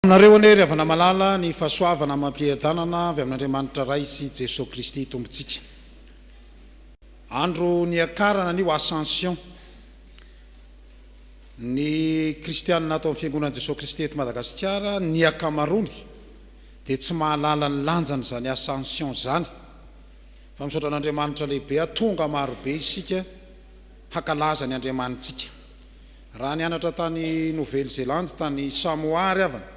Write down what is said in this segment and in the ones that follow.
Nareo ane ry avana malala ny fahasoavana mampiadanana avy amin'Andriamanitra ray sy Jesosy Kristy tompontsika. Andro niakarana ny ascension ny kristianina atao amin'ny fiangonan'i Jesosy Kristy eto Madagasikara ny akamarony dia tsy mahalala ny lanjany zany ascension zany. Fa misaotra an'Andriamanitra lehibe tonga marobe isika hakalaza ny Andriamanitsika. Raha nianatra tany Nouvelle-Zélande tany Samoa ry avana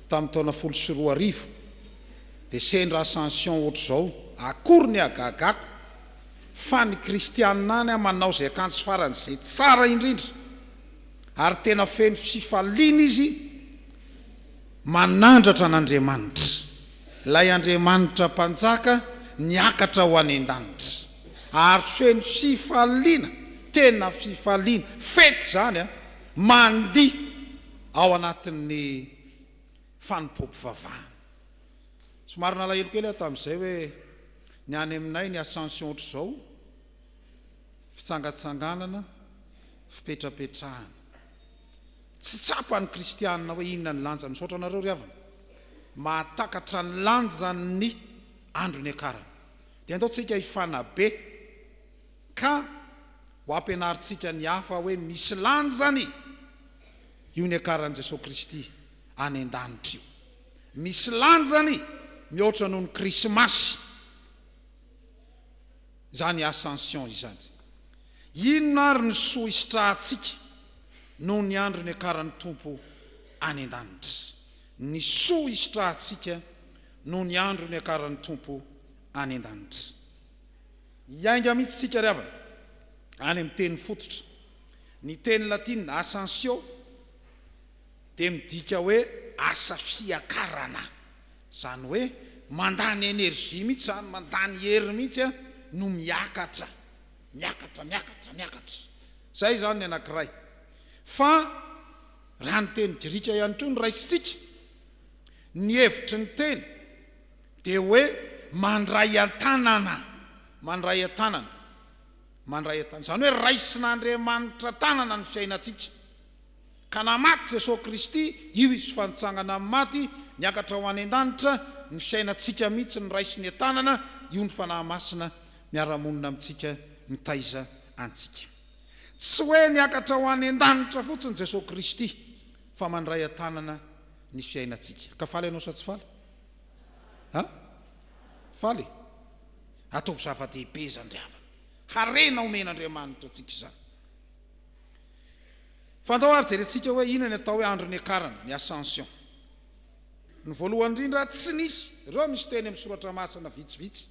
tamin'ny taona 14 dia sendra ascension ohatr'izao akory ny agagako fa ny kristianina any manao izay akanjo farany izay tsara indrindra ary tena feno fifaliana izy manandratra an'Andriamanitra, ilay Andriamanitra mpanjaka niakatra ho any an-danitra ary feno fifaliana, tena fifaliana fety zany mandiha ao anatin'ny fanompoam-pivavahana. Somary nalahelo kely tamin'izay hoe ny any aminay ny ascension ohatr'izao fitsangatsanganana, fipetrapetrahana. Tsy tsapa ny kristianina hoe inona ny lanjany. Misaotra anareo ry havana, mahatakatra ny lanjany andro ny akarana. Dia andaontsika hifanabe ka ho ampianarintsika ny hafa hoe misy lanjany io ny akaran'i Jesosy Kristy any an-danitra io. Misy lanjany mihoatra noho ny krismasy zany ascension izany. Inona ary ny soa isitrahantsika noho ny andro ny akaran'ny tompo any an-danitra. Ny soa isitrahantsika noho ny andro ny akaran'ny tompo any an-danitra. Iainga mihitsy tsika ry havana any amin'ny teny fototra. Ny teny latina ascension dia midika hoe asa fiakarana, zany hoe mandany energia mihitsy zany, mandany hery mihitsy no miakatra. Zay zany ny anankiray. Fa raha ny teny grika ihany koa ny raisitsika, ny hevitry ny teny dia hoe mandray an-tanana. Zany hoe raisin'Andriamanitra tanana ny fiainantsika. Ka namaty Jesosy Kristy, io izy fanitsangana amin'ny maty, niakatra ho any an-danitra, ny fiainantsika mihitsy ny raisiny an-tanana, io ny fanahy masina miara-monina amintsika, mitaiza antsika. Tsy hoe niakatra ho any an-danitra fotsiny Jesosy Kristy, fa mandray an-tanana ny fiainantsika. Ka faly ianao sa tsy faly? Faly? Ataovy zava-dehibe zany ry havana. Harena omen'Andriamanitra antsika izany. Fa andao ary jerentsika hoe inona ny atao hoe andro ny akarana, ny ascension. Ny voalohany indrindra tsy nisy, ireo misy teny amin'ny soratra masina vitsivitsy.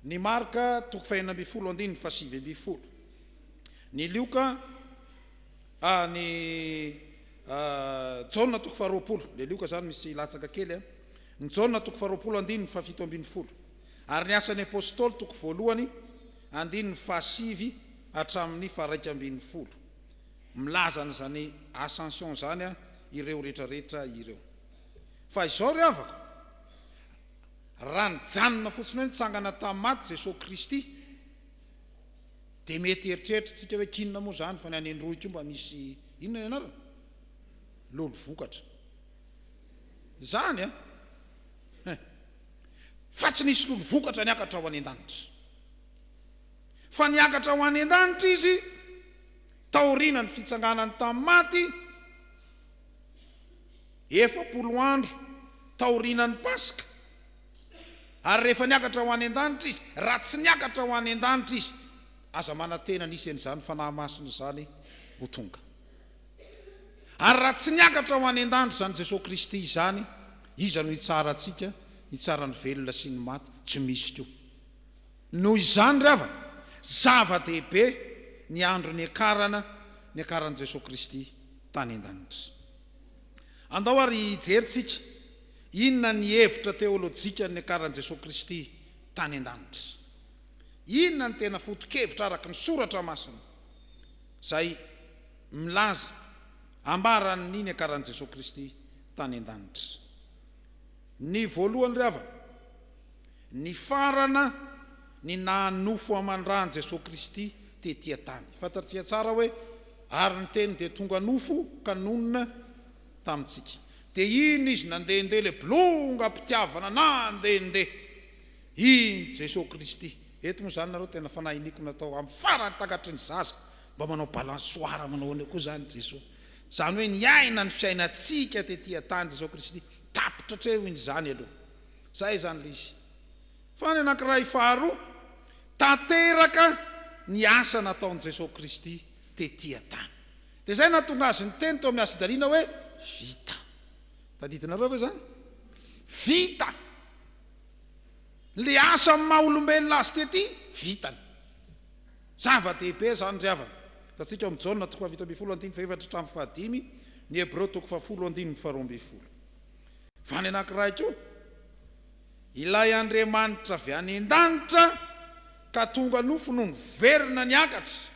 Ny Marka 5:20, ny Luka ny Jaona 2:20, le Luka zany misy latsaka kely ny Jaona 2:20, ary ny asan'ny apôstôly 1:7 hatramin'ny 9:20. Milazana zany ascension zany ireo rehetrarehetra ireo. Fa izao ry havako, raha nijanona fotsiny hoe nitsangana tamin'ny maty Jesosy Kristy, dia mety eritreritritsika hoe kinona moa zany fa ny any Androhitra io mba misy inona ny anarana? Lolo vokatra. Zany fa tsy nisy lolo vokatra niakatra ho any an-danitra. Fa niakatra ho any an-danitra izy taorina ny fitsanganany tamin'ny maty, 40 andro taorina ny Paska. Ary rehefa niakatra ho any an-danitra izy, raha tsy niakatra ho any an-danitra izy, aza manantena nisy an'izany fanahy masina zany ho tonga. Ary raha tsy niakatra ho any an-danitra zany Jesosy Kristy zany, iza no hitsara antsika, hitsara ny velona sy ny maty? Tsy misy koa. Noho izany ry havana, zava-dehibe ny andro ny akarana, ny akaran'i Jesosy Kristy tany an-danitra. Andao ary hijeritsika inona ny hevitra teolojika ny akaran'i Jesosy Kristy tany an-danitra. Inona ny tena foto-kevitra araka ny soratra masina zay milaza ambaran'ny ny akaran'i Jesosy Kristy tany an-danitra. Ny voalohany ry havana, ny farana ny nanofo aman-drany Jesosy Kristy tetỳ tany. Fantatsika tsara hoe ary ny teny dia tonga nofo kanonina tamintsika. dia iny izy nandehandeha le bolonga-pitiavana nandehandeha iny Jesosy Kristy. Eto moa zany nareo tena fanahiniko natao amin'ny farany takatry ny zaza mba manao balansoara manao ny koa zany Jesosy. Zany hoe niaina ny fiainantsika tetỳ tany Jesosy Kristy tapitra treo iny zany aloha. Zay zany le izy. Fa ny anankiray faharoa, tanteraka ny asa nataon'i Jesosy Kristy tetỳ tany. Dia zay nahatonga azy ny teny teo amin'ny Asidaliana hoe vita. Tadidinareo ve zany? Vita. Le asa amin'ny maha olombelona azy tety vitany. Zava-dehibe zany ry havana. Tatsika amin'ny Jaona 2:7-4 ny Hebreo 10:2. Fa ny anankiray koa, ilay Andriamanitra avy any an-danitra ka tonga nofo no miverina niakatra.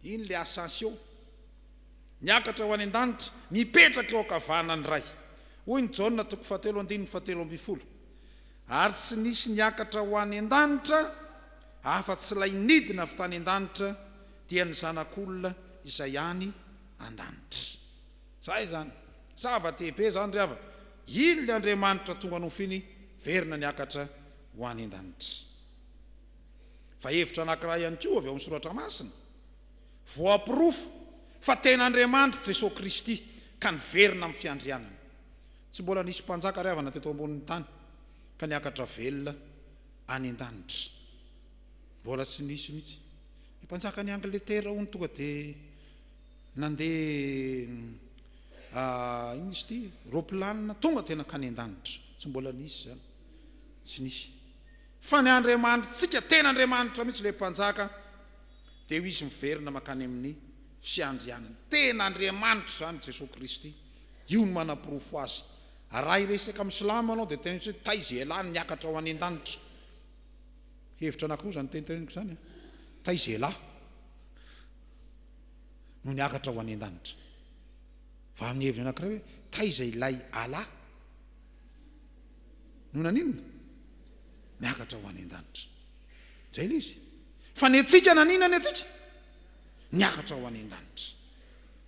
Iny le ascension. Niakatra ho any an-danitra, mipetraka eo ankavanany ray. Hoy ny Jaona 7:7. Ary tsy nisy niakatra ho any an-danitra afa-tsy ilay nidina avy tany an-danitra dia ny zanak'olona izay any an-danitra. Zay zany. Zava-dehibe zany ry havana. Iny le Andriamanitra tonga nofo iny verina niakatra ho any an-danitra. Fa hevitra anankiray ihany koa avy ao amin'ny soratra masina. Voampirofo fa tena Andriamanitra Jesosy Kristy ka niverina amin'ny fiandrianana. Tsy mbola nisy mpanjaka ry havana teto ambonin'ny tany ka niakatra velona any an-danitra. Mbola tsy nisy mihitsy. Ny mpanjaka ny Angletera hono tonga dia nandeha ino izy ity roplanina tonga tena kany an-danitra. Tsy mbola nisy zany. Tsy nisy. Fa ny Andriamanitra, tena Andriamanitra mihitsy le mpanjaka dia izy miverina makany amin'ny fiandrianana. Tena Andriamanitra zany Jesosy Kristy. Io no manam-pirofo azy. Raha iresaka amin'ny Silamo anao dia tena hoe taiza ela niakatra ho any an-danitra. Hevitra anankiroa zany teniteneniko zany. Taiza ela no niakatra ho any an-danitra. Fa amin'ny hevitra anankiray hoe taiza ilay ala no naninona niakatra ho any an-danitra. Zay le izy. Fa ny antsika nanina ny antsika niakatra ho any an-danitra.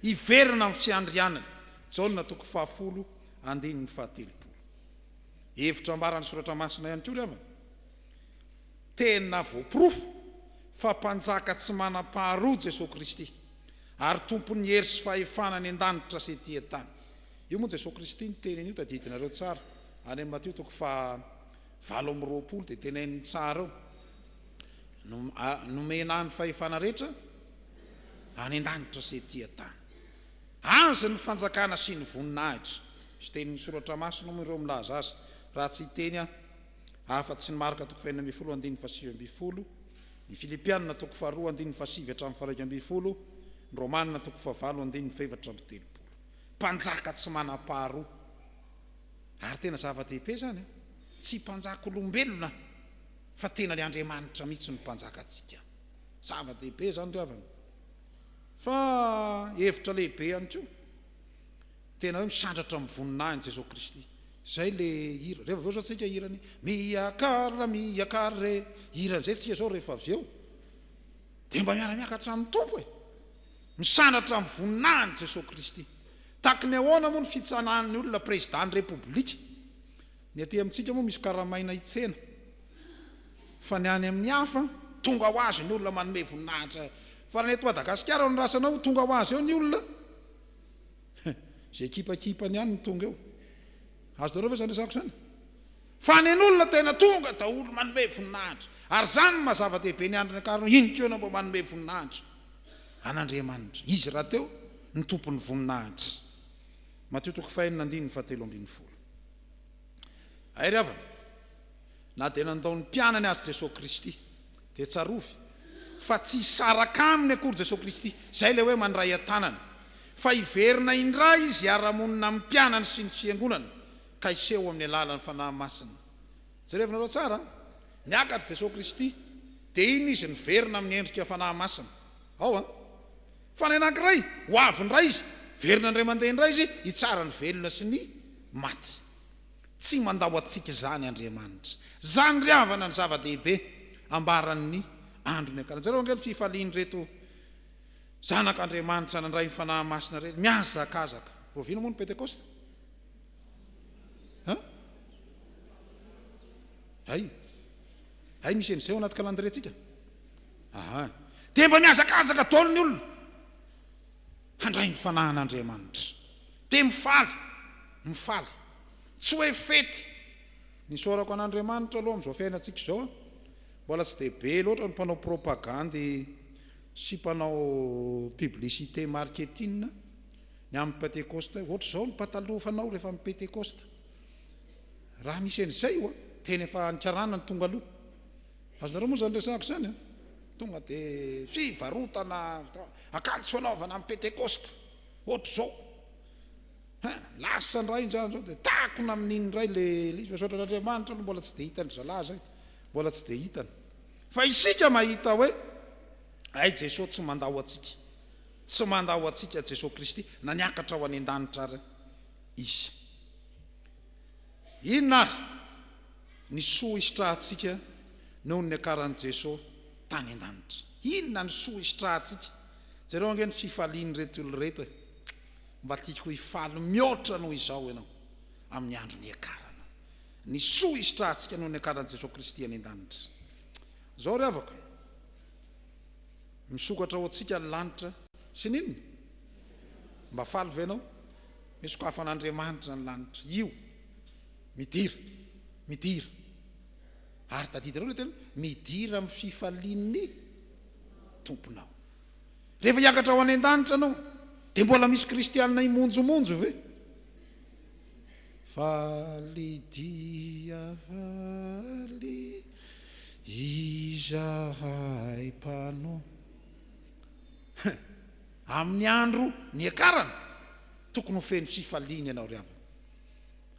Iverina amin'ny fiandrianana. Jaona 10:7. Hevitra ambarany soratra masina ihany koa ry havana. Tena voaporofo fa mpanjaka tsy manam-paharoa Jesosy Kristy ary tompon'ny hery sy fahefana ny an-danitra sy etỳ tany. Io moa Jesosy Kristy ny tenen'io tadidinareo tsara. Any amin'ny Mateo 7:20 dia teneniny tsara eo. Nomena ny fahefana rehetra any an-danitra sy etỳ tany. Azy ny fanjakana sy ny voninahitra. Sy tenin'ny soratra masina moa ireo milaza azy. Raha tsy teny afa-tsy ny Marka 2:7-7. Ny Filipianina 2:2-7-8. Ny Romanina 5:7-7. Mpanjaka tsy manam-paharoa. Ary tena zava-dehibe zany. Tsy mpanjaka olombelona fa tena le Andriamanitra mihitsy ny mpanjaka antsika. Zava-dehibe zany ry havana. Fa hevitra lehibe ihany koa. Tena hoe misandratra amin'ny voninahiny Jesosy Kristy. Zay le hira. Rehefa avy eo antsika hirany miakara re. Hiran'izay tsika zao rehefa avy eo. Dia mba miara-miakatra amin'ny tompo e. Misandratra amin'ny voninahiny Jesosy Kristy. Taky ny ahoana moa ny fitsanan'ny olona président repoblika. Ny aty amintsika moa misy karamaina itsena. Fa ny any amin'ny hafa tonga ho azy ny olona manome voninahitra. Fa ny eto Madagasikara ny rasanao tonga ho azy eo ny olona. Zay kipakipany ihany ny tonga eo. Azo doreo ve zany resako zany? Fa ny olona tena tonga da olo manome voninahitra. Ary zany mazava-dehibe ny andriny akarino iny keo na mba manome voninahitra. An'Andriamanitra. Izy raha teo ny tompon'ny voninahitra. Mateo 5:7-7. Airy havana. Na dia nandao ny mpianany azy Jesosy Kristy dia tsarovy. Fa tsy hisaraka aminy akory Jesosy Kristy. Zay le hoe mandray an-tanana. Fa iverina indray izy ara-monina amin'ny mpianany sy ny fiangonana ka iseho amin'ny alalan'ny fanahy masina. Jerevinareo tsara, niakatra Jesosy Kristy dia iny izy niverina amin'ny endrika fanahy masina. Ao fa ny anankiray ho avy indray izy, verina indray mandeha indray izy hitsara ny velona sy ny maty. Tsy mandao atsika zany Andriamanitra. Zany ry havana ny zava-dehibe ambaran'ny andro ny akarana. Zareo angely fifaliany reto zanak'Andriamanitra nandray ny fanahy masina reto miazakazaka. Rovina moa ny Pentekosta. hay misy an'izay ao anaty kalandrentsika dia mba miazakazaka taolony olona handray ny fanahin'Andriamanitra dia mifaly tsy hoe fety nisorako an'Andriamanitra aloha amin'izao fiainantsika izao mbola tsy dia be loatra ny mpanao propagandy sy mpanao publicité marketing ny amin'ny pentecoste ohatra izao ny pataloha fanao rehefa amin'ny pentecoste raha misy an'izay teny efa nitsarana ny tonga aloha azonareo moa zany resahako zany tonga dia fivarotana akanjo fanaovana amin'ny pentecoste ohatra izao lasa ndray zany zao dia takona amin'iny ndray le izy misaotra an'Andriamanitra no mbola tsy dia hitany zalahy zay mbola tsy dia hitany fa isika mahita hoe ay Jesosy tsy mandaho atsika Jesosy Kristy na niakatra ho any an-danitra ary izy inona ary ny soa isitrahantsika noho ny akaran'i Jesosy tany an-danitra inona ny soa isitrahantsika zareo ange ny fifaliany reto olo reto mba tiako hifaly mihoatra noho izao ianao amin'ny andro ny akarana ny soa isitrahantsika noho ny akaran'i Jesosy Kristy any an-danitra zao ry avako misokatra ho antsika ny lanitra sy ninona mba faly ve ianao misokafan'Andriamanitra ny lanitra io midira ary tadidy reo tena midira amin'ny fifalian'ny tomponao rehefa hiakatra ho any an-danitra anao dia mbola misy kristianina imonjomonjo ve faly izahay mpanao amin'ny andro ny akarana tokony ho feno fifaliana ianao ry avana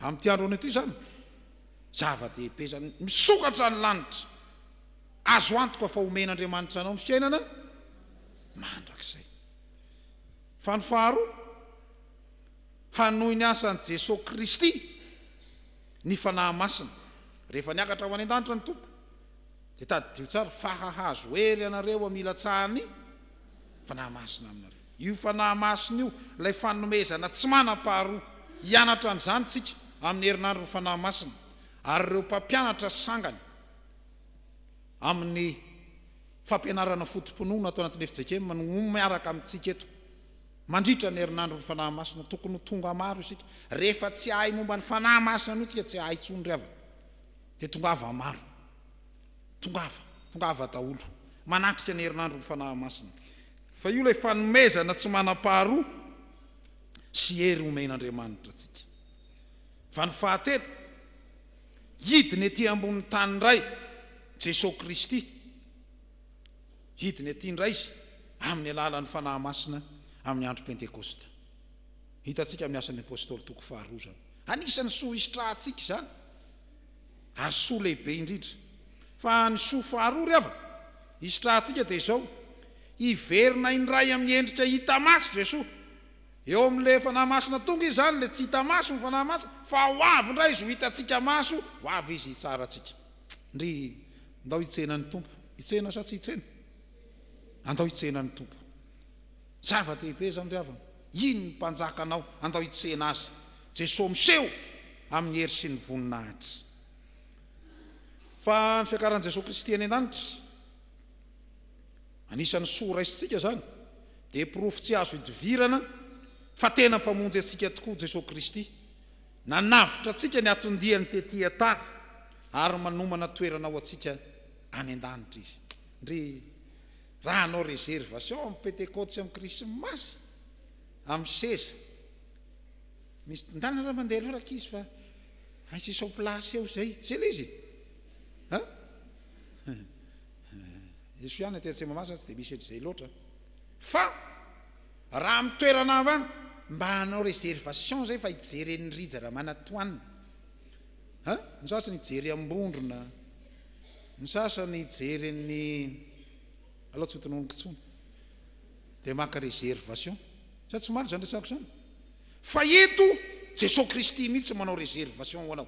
amin'ity andro any ity zany zava-dehibe zany misokatra ny lanitra azo antoka fa omen'Andriamanitra anao amin'ny fiainana mandrakizay fa ny faharoa hanohy ny asan'i Jesosy Kristy ny fanahy masina rehefa niakatra ho any an-danitra ny tompo dia tadidio tsara fahahazo hery ianareo mila tsahany fanahy masina aminareo io fanahy masina io ilay fanomezana tsy manam-paharoa hianatra an'izany tsika amin'ny herinandro ny fanahy masina ary ireo mpampianatra sangany amin'ny fampianarana fotom-pinoana atao anatin'ny Fjkm no miaraka amintsika eto mandritra ny herinandro ny fanahy masina tokony tonga maro isika rehefa tsy ahay momba ny fanahy masina no tsika tsy ahay tsony ry avana dia tongava maro tongava daholo manatrika ny herinandro ny fanahy masina fa io ilay fanomezana tsy manam-paharoa sy hery omen'Andriamanitra tsika fa ny fahatelo hidiny ety ambony tany indray Jesosy Kristy hidiny ety indray izy amin'ny alalan'ny fanahy masina amin'ny andro pentekosta hitantsika amin'ny asan'ny apôstôly toko faharoa zany anisan'ny soa isitrahantsika zany ary soa lehibe indrindra fa ny soa faharoa ry ava isitrahantsika dia izao hiverina indray amin'ny endrika hita maso Jesosy eo amin'le fanahy masina tonga izy zany le tsy hita maso ny fanahy masina fa ho avy indray izy ho hitantsika maso ho avy izy tsara tsika ndry andao hitsenan'ny tompo hitsena sa tsy hitsena andao hitsenan'ny tompo zava-dehibe zany ry avana ino ny mpanjakanao andao hitsena azy Jesosy miseho amin'ny hery sy ny voninahitra fa ny fiakaran'i Jesosy Kristy any an-danitra anisan'ny soa raisitsika zany dia pirofo tsy azo hidivirana fa tena mpamonjy antsika tokoa Jesosy Kristy nanavitra antsika ny atondiany tetỳ tany ary manomana toerana ho antsika any an-danitra izy ndry raha anao réservation amin'ny pentecote sy amin'ny krismasy amin'ny seza misy ndana raha mandeha aloha raka izy fa aisisao plasy eo zay tsy ela izy Jesosy ihany ty ATSIMON'IMAHAMASINA tsy dia misy an'izay loatra fa raha amin'ny toerana avy any mba hanao réservation zay fa hijeren'ny rijara manatoanina ny sasany hijery ambondrona ny sasany hijeren'ny aloha tsy hotononiko tsony dia maka réservation sa tsy maro zany resako zany fa eto Jesosy Kristy mihitsy manao réservation ho anao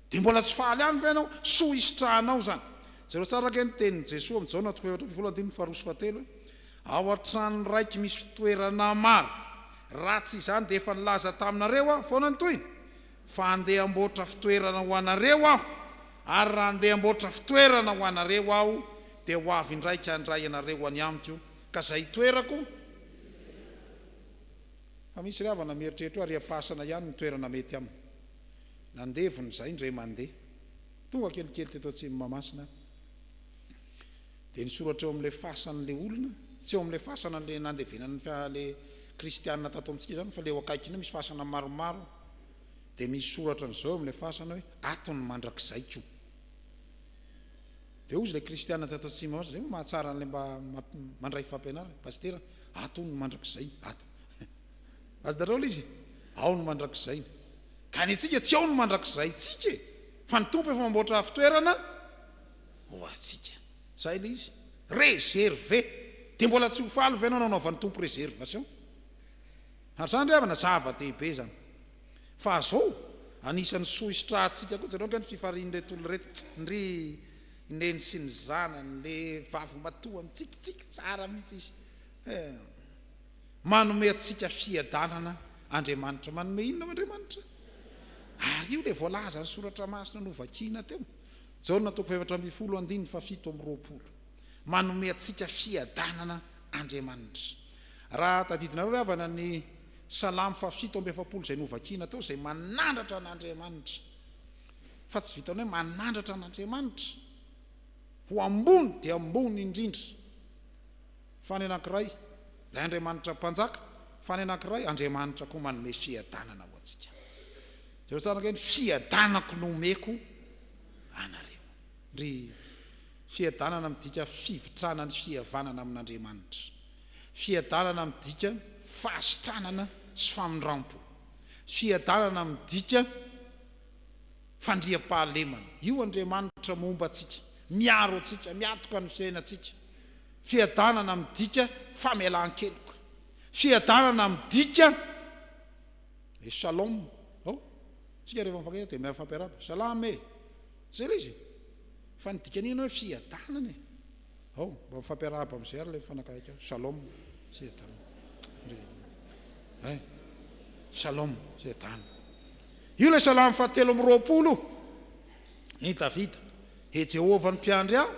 dia mbola tsy faly any ve anao soa isitrahanao zany zareo tsaraka ny tenin'ny Jesosy amin'ny Jaona toko 7:7 ao an-trano raiky misy fitoerana maro ratsy izany dia efa nilaza taminareo aho foana ny toyny fa andeha amboatra fitoerana ho anareo aho ary raha andeha amboatra fitoerana ho anareo aho dia ho avy indraika andray anareo any amiko ka zay toerako fa misy ry avana mieritreritra ary apasana ihany ny toerana mety aminy nandevony zay ndray mandeha tonga kelikely teto Atsimon'Imahamasina dia nisoratra eo amin'ilay fasan'lay olona tsy eo amin'ilay fasana le nandevenany le kristianina tato amintsika zany fa le eo akaikina misy fasana maromaro dia misy soratra n'izao amin'ilay fasana hoe ato ny mandrakizay ko dia ozy ilay kristianina tato Atsimon'Imahamasina zay mahatsara n'lay mba mandray fampianarana pastera ato ny mandrakizay ato azonareo le izy ao ny mandrakizay ka ny atsika tsy ao ny mandrakizay tsika fa ny tompo efa mamboatra fitoerana ho atsika zay le izy réservé dia mbola tsy ho faly ve anao nanaovan'ny tompo réservation ary zany ry avana zava-dehibe zany fa zao anisan'ny soisitra atsika koa zareo nge ny fifarian'ilay tolo rety ndry neny sy ny zanany le vavy matoa mitsikitsiky tsara mihitsy izy manome atsika fiadanana Andriamanitra manome inona Andriamanitra ary io le voalaza ny soratra masina no vakiana teo Jaona 7:7 manome atsika fiadanana Andriamanitra raha tadidinareo ry avana ny Salamo 7:7 zay novakiana teo zay manandratra an'Andriamanitra fa tsy vitany hoe manandratra an'Andriamanitra ho ambony dia ambony indrindra fa ny anankiray lay Andriamanitra mpanjaka fa ny anankiray Andriamanitra koa manome fiadanana ho atsika zao tsara ny fiadanako nomeko anareo ndry fiadanana midika fivitrana ny fihavanana amin'Andriamanitra fiadanana midika fahasitranana sy famindrampo fiadanana midika fandriam-pahalemana io Andriamanitra momba atsika miaro atsika miatoka ny fiainatsika fiadanana midika famelan-keloka fiadanana midika e shalom tsika rehefa mifankahita dia miara fampiarahaba salam zay le izy fa ny dikan'ina hoe fiadanana mba mifampiarahaba amin'izay ary le fanakahika shalom fiadanana shalom fiadanana io le salamo 7:20 hita vita he Jehovah ny mpiandry aho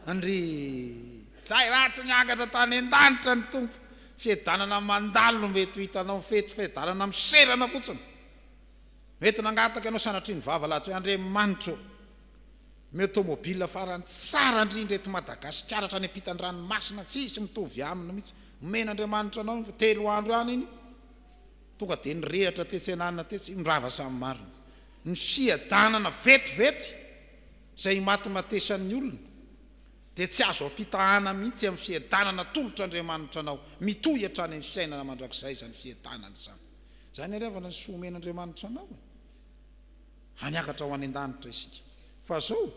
andry zay ratsy miakatra tany an-danitra ny tompo fiadanana mandalo no mety ho hitanao fety fiadanana miserana fotsiny mety nangataka ianao sanatry ny vava lahatra hoe Andriamanitra mety tomobile farany tsara indrindra eto Madagasikara hatrany ampitan-dranomasina tsisy mitovy aminy mihitsy men'Andriamanitra anao fa 3 andro ihany iny tonga dia nyrehatra tetsy ananina tetsy mirava samy marina ny fiadanana vetivety zay matymatesan'ny olona dia tsy azo ampitahana mihitsy amin'ny fiadanana tolotr'Andriamanitra anao mitohy hatrany amin'ny fiainana mandrakizay zany fiadanana zany zany ary avana ny somen'Andriamanitra anao haniakatra ho any an-danitra isika fa zao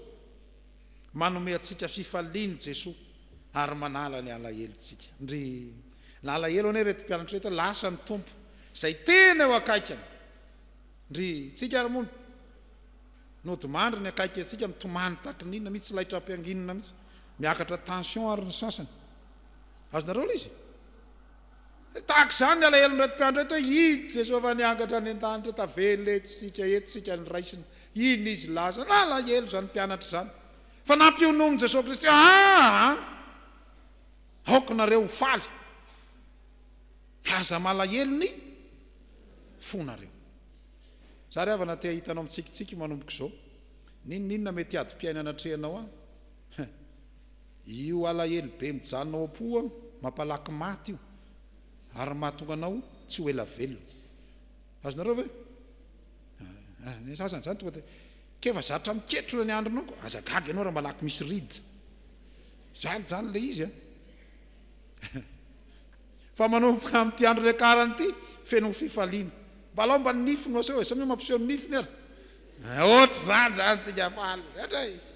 manome atsika fifaliany Jesoa ary manala ny alahelontsika ndry lalahelo ane reto mpianatra reto lasa ny tompo zay tena eo akaikany ndry tsika ary moa nodimandry ny akaiky atsika mitomany takin'inona mihitsy laitra ampianginina mihitsy miakatra tension ary ny sasany azonareo le izy tahaka zany ny alahelo reto mpianatra reto hoe iny Jesova niakatra any an-danitra tavela etsika eto sika ny raisina iny izy laza na alahelo zany mpianatra zany fa nampionomy Jesosy Kristy aoka nareo faly aza malahelony fonareo za ry avana te hitanao mitsikitsiky manomboka zao ninona mety adi-piainana trehanao io alahelo be mijanonao am-poa mampalaky maty io ary mahatonga anao tsy ho ela velona azonareo ve ny sasany zany tonga dia kefa zatra miketrona ny andronao ko azagaga ianao raha malaky misy rida zany le izy fa manomboka amin'ity andro le karany ity feno fifaliana mbalao mba ny nifinao sao samy mampiseho ny nifiny ary ohatra zany tsika faly atra izy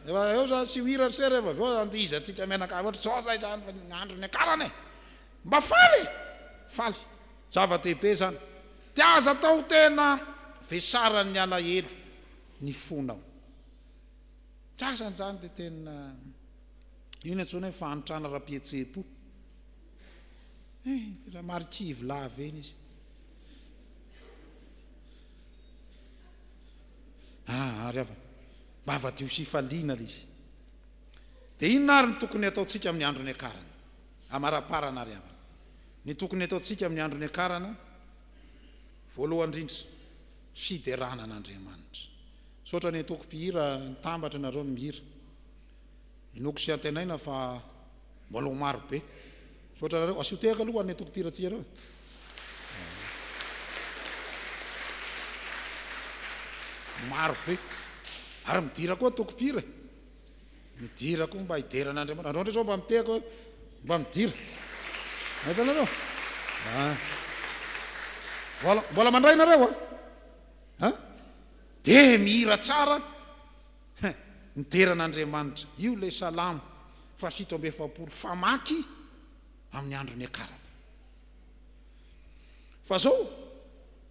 eo za sy hira se rehefa aveo andiza atsika menaka ohatra zao zay zany andro ny akarany mba faly zava-dehibe zany dia aza atao tena vesaran'ny alahelo ny fonao tsasany zany dia tena io ny antsona hoe fanotrana raha-pihetsepo raha marikivy lava eny izy ary avana mba avadio sy faliana le izy dia inona ary ny tokony ataontsika amin'ny andro ny akarana amara-parana ary avana ny tokony ataontsika amin'ny andro ny akarana voalohany indrindra fiderana an'Andriamanitra sotra ny ataoko mpihira nitambatra nareo ny mihira inoko sy antenaina fa mbola ho maro be sotra nareo asiotehaka aloha any ataoko mpihira tsika reo maro be ary midira koa ataoko mpihira midira koa mba hideran'Andriamanitra andro ndray zao mba mitehaka hoe mba midira hitanareo mbola mandray nareo a dia mihira tsara mideran'Andriamanitra io le salamo fa 7:7 famaky amin'ny andro ny akarana fa zao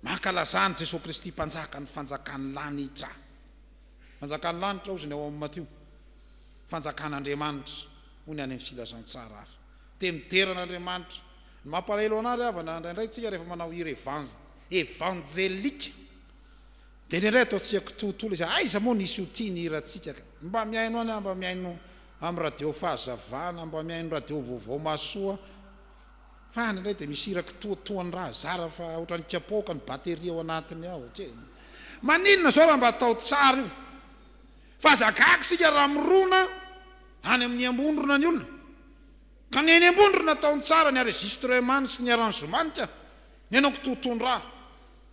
mankalazany Jesosy Kristy mpanjaka ny fanjakany lanitra fanjakany lanitra ozy ny ao amin'ny Matio fanjakan'Andriamanitra hoy ny any amin'ny filazantsara hafa dia mideran'Andriamanitra ny mampalahelo anary avana indraindray tsika rehefa manao hira evanjelika dia indraindray ataontsika kitotola izy aiza moa nisy ho tia ny hiratsika mba miaino any mba miaino amin'ny radio fahazavana mba miaino radio vaovao masoa fa indraindray dia misy hira kitoatoany raha zara fa ohatrany kapoka ny bateria ao anatiny ao maninona zao raha mba atao tsara io fa zakaky sika raha mirona any amin'ny ambondrona ny olona ka ny eny ambondrona ataony tsara ny enregistrement sy ny arrangement ka ny anao kitoatony raha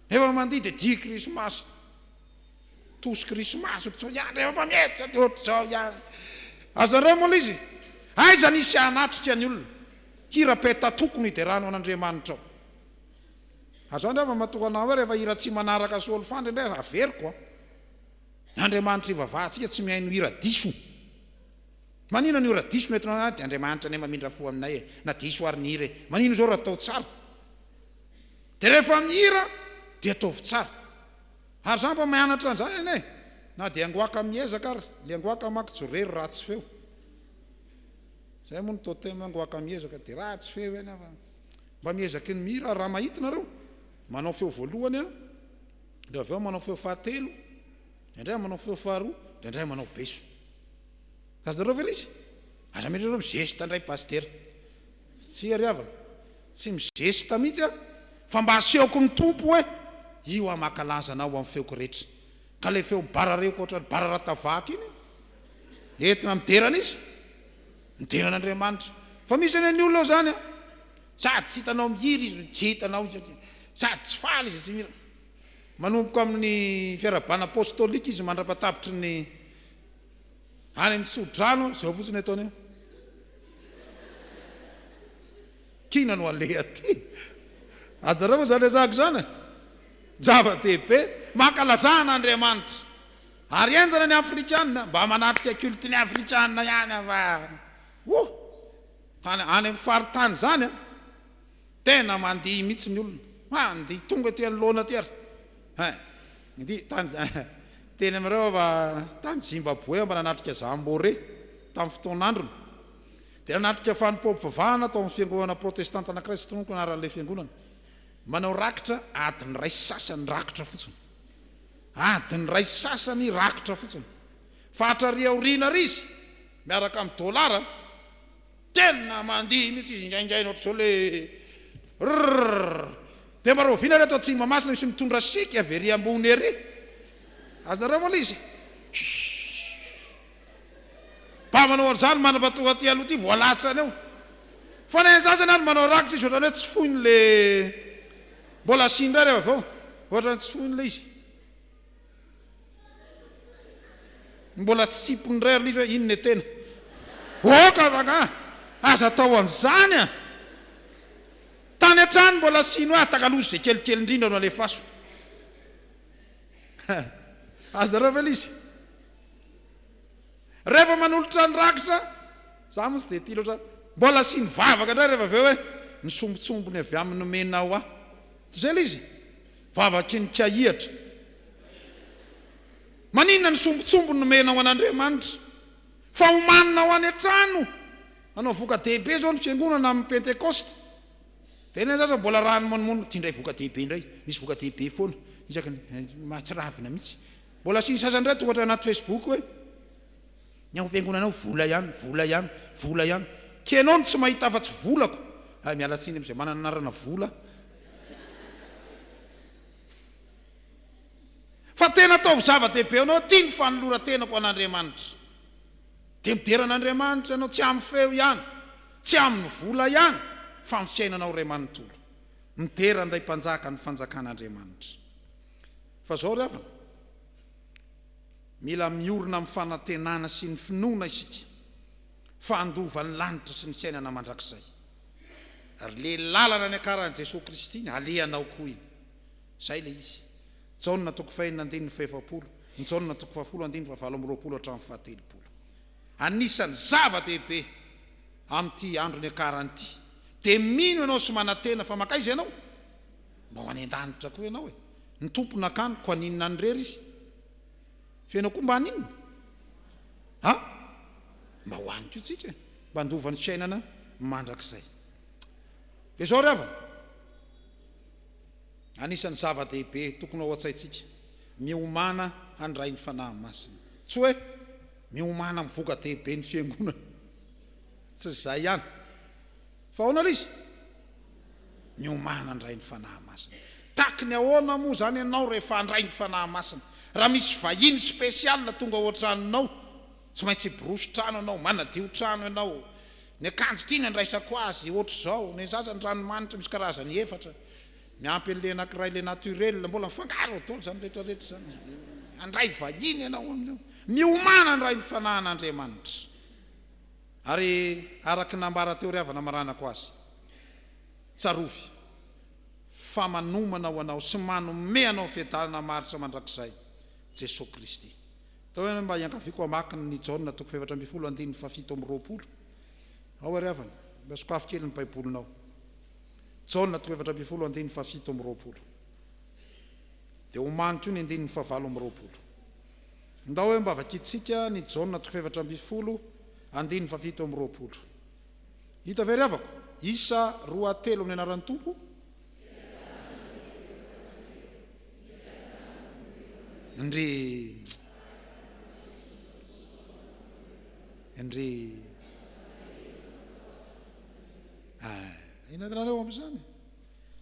efa mandihy dia dia krismasy tosy krismasy ohatr'izao ihany rehefa mpamezitra dia ohatr'izao ihany azareo moa izy aiza nisy anatrika ny olona hira-peta tokony hiderano an'Andriamanitra ao azany rehefa matokanao hoe rehefa hira tsy manaraka solo fandry indray averiko ny Andriamanitra ivavahantsika tsy mihaino hira diso manino ny hira diso no entinao dia Andriamanitra ny mamindra fo aminay na diso ary ny hira manino zao raha atao tsara dia rehefa mihira dia ataovy tsara ary zany mba mianatra an'izany ane na dia angoaka miezaka ary le angoaka mako jorery ratsy feo zay moa ny totemy angoaka miezaka dia ratsy feo eny afa mba miezaky ny mihira raha mahitinareo manao feo voalohany a dia avy eo manao feo fahatelo indray manao feo faharoa dia indray manao beso azonareo vela izy aza mety reo mizesta indray pastera tsy ary avana tsy mizesta mihitsy a fa mba asehoko ny tompo hoe io amakalazanao amin'ny feoko rehetra ka le feo barareko ohatrany bararatavaky iny entina miderana izy mideran'Andriamanitra fa misy any ny olona zany a sady tsy hitanao mihira izy tsy hitanao izy sady tsy faly izy tsy mihira manomboka amin'ny fiarabana apôstôlika izy mandra-patavitry ny any amin'ny sodrano zao fotsiny ataony eo kina no aleha ty adareo zany ezahako zany zava-dehibe mankalazan'Andriamanitra ary enjana ny afrikanina mba manatrika culte ny afrikanina ihany fa any amin'ny faritany zany a tena mandihy mihitsy ny olona mandihy tonga ty anoloana ty ary teny amireo fa tany Zimbabwe mba nanatrika Zambore tamin'ny fotoan'androny dia nanatrika fanimpôpo vavahana atao amin'ny fiangonana protestanta anankiray sy tonoko anaran'ilay fiangonana manao rakitra adiny ray sasany rakitra fotsiny adiny ray sasany rakitra fotsiny fahatraria oriana ry izy miaraka amin'ny dolara tena mandihy mihitsy izy ingaingaina ohatr'izao le dia mba roviana reto Atsimon'Imahamasina misy mitondra sika avery ambony ery azonareo moa izy mba manao an'izany manam-patonga ty aloha ty voalatsany eo fa na sasany any manao rakitra izy ohatrany hoe tsy foiny le mbola sindray rehefa avao ohatrany tsy foiny le izy mbola tsy tsipony ray ary izy hoe inona tena oka raga aza atao an'izany a tany an-trano mbola siny hoe atakalozy zay kelikely indrindra no alefaso azonareo vela izy rehefa manolotra ny rakitra za moa tsy dia ty loatra mbola siny vavaka indray rehefa aveo hoe nisombotsombony avy amin'ny menao a tsy zay la izy vavaky ny kahihatra maninona nisombotsombony nomenao an'Andriamanitra fa homanina ho any an-trano anao voka dehibe zao ny fiangonana amin'ny pentekoste dia eny zasa mbola rano monomono ty indray voka dehibe indray misy voka dehibe foana isaka mahatsiravina mihitsy mbola siny sasanyreto ohatra anaty Facebook hoe ny ampiangonanao vola ihany kenao ny tsy mahita afa-tsy volako mialatsiny am'izay manana anarana vola fa tena ataovy zava-dehibe anao tia ny fanolora-tenako an'Andriamanitra dia mideran'Andriamanitra ianao tsy amin'ny feo ihany tsy amin'ny vola ihany fa amin'ny fiainanao ray manontolo midera ndray mpanjaka ny fanjakan'Andriamanitra fa zao ry havana mila miorina amin'ny fanantenana sy ny finoana isika fa andova ny lanitra sy ny fiainana mandrakizay ary le lalana ny akaran'i Jesosy Kristy iny alehanao koa iny zay le izy Jaona 5:7 ny Jaona 10:20 hatramin'ny 7 anisan'ny zava-dehibe amin'ity andro ny akaran'ity dia mino ianao sy manantena fa makaiza ianao mba ho any an-danitra koa ianao ny tompona akany ko aninona ny rery izy fiainao koa mba aninona mba ho any koa tsika mba andova ny fiainana mandrakizay dia zao ry havana anisan'ny zava-dehibe tokony ao an-tsaitsika miomana handray ny fanahy masina tsy hoe miomana mivoaka dehibe ny fiangonana tsy zay ihany fa ahoana lay izy miomana handray ny fanahy masina taky ny ahoana moa zany ianao rehefa handray ny fanahy masina raha misy vahiny spesiala tonga ao an-tranonao tsy maintsy borosy trano ianao manadio trano ianao ny akanjo tia ny andraisako azy ohatra zao ny zaza ny ranomanitra misy karazany efatra miampy an'le anankiray le naturel mbola mifangaro daholo zany rehetrarehetra zany andray vahiny ianao amin'io miomana andray ny fanahin'Andriamanitra ary araky nambara teo ry havana maranako azy tsarovy fa manomana ho anao sy manome anao fiadanana maritra mandrakizay Jesosy Kristy tao hoe mba hiankaviako amaky ny Jaona 4:7 ao ry havana mba sokafo kely ny baibolinao Jaona 4:7 dia homanitro ny 9:20 ndao hoe mba vakitsika ny Jaona 4:7 hita very havako isa 2:3 amin'ny anaran'ny tompo ndry inatinareo am'izany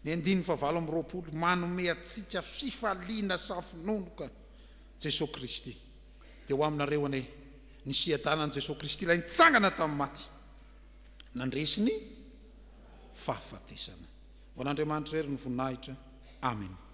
ny 9:20 manome atsika fifaliana sa finonoka Jesosy Kristy dia ho aminareo ane ny siadanan'i Jesosy Kristy ilay nitsangana tamin'ny maty nandresy ny fahafatesana ho an'Andriamanitra rery ny voninahitra amen